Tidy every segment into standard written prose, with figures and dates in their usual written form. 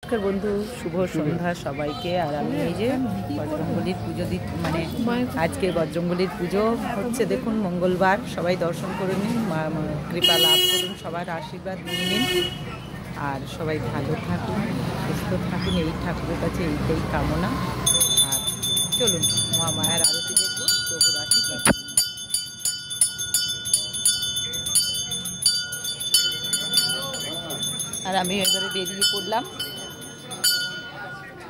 নমস্কার বন্ধু, শুভ সন্ধ্যা সবাইকে। আর আমি এই যে বজরংবলীর পুজো মানে আজকে বজরংবলীর পুজো হচ্ছে। দেখুন, মঙ্গলবার, সবাই দর্শন করে নিন, কৃপা লাভ করুন, সবার আশীর্বাদ নিয়ে নিন। আর সবাই ভালো থাকুন, সুস্থ থাকুন, এই ঠাকুরের কাছে এইটাই কামনা। আর চলুন মহামায়ার আরতি দেখবো, প্রভুর আশীর্বাদ। আর আমি এবারে বেরিয়ে পড়লাম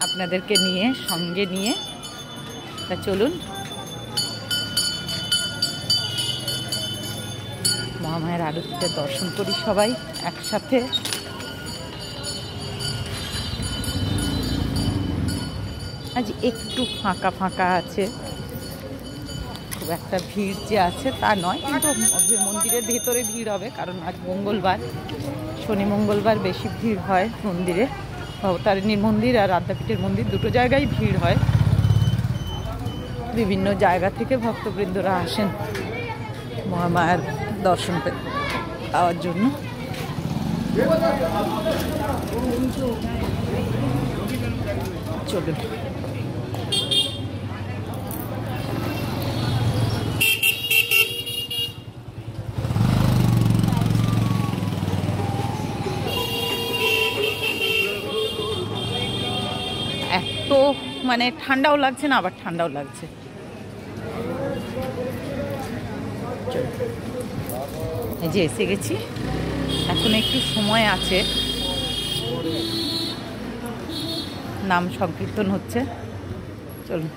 আপনাদেরকে নিয়ে, সঙ্গে নিয়ে। তা চলুন মহামায়ার আরতিতে দর্শন করি সবাই একসাথে। আজ একটু ফাঁকা ফাঁকা আছে, খুব একটা ভিড় যে আছে তা নয়, কিন্তু মন্দিরের ভেতরে ভিড় হবে, কারণ আজ মঙ্গলবার, শনি মঙ্গলবার বেশি ভিড় হয় মন্দিরে। ভবতারিণীর মন্দির আর আদ্যাপীঠের মন্দির দুটো জায়গায় ভিড় হয়। বিভিন্ন জায়গা থেকে ভক্তবৃন্দরা আসেন মহামায়ার দর্শন পাওয়ার জন্য। চলুন এত মানে ঠান্ডাও লাগছে না, আবার ঠান্ডাও লাগছে। এই যে এসে গেছি, এখন একটু সময় আছে, নাম সংকীর্তন হচ্ছে। চলুন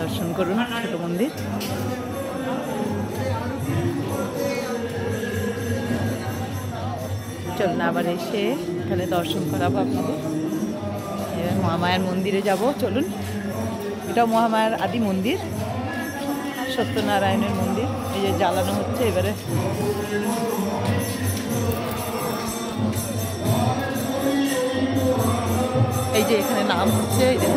দর্শন করুন ছোট মন্দির। চলুন আবার এসে এখানে দর্শন করাবো আপনাদের। এবার মহামায়ার মন্দিরে যাব, চলুন। এটা মহামায়ার আদি মন্দির, সত্যনারায়ণের মন্দির। এই যে জ্বালানো হচ্ছে এবারে। এই যে এখানে নাম হচ্ছে, এই যে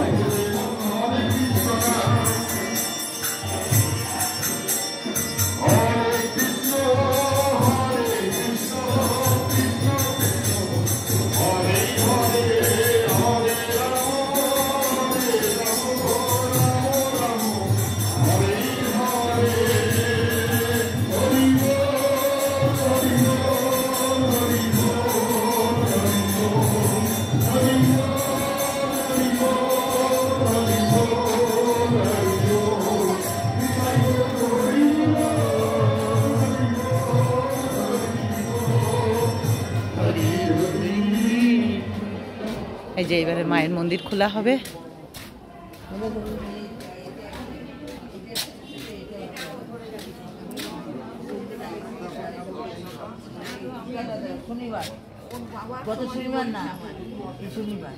এই যে এবারে মায়ের মন্দির খোলা হবে। গত শনিবার না, শনিবার।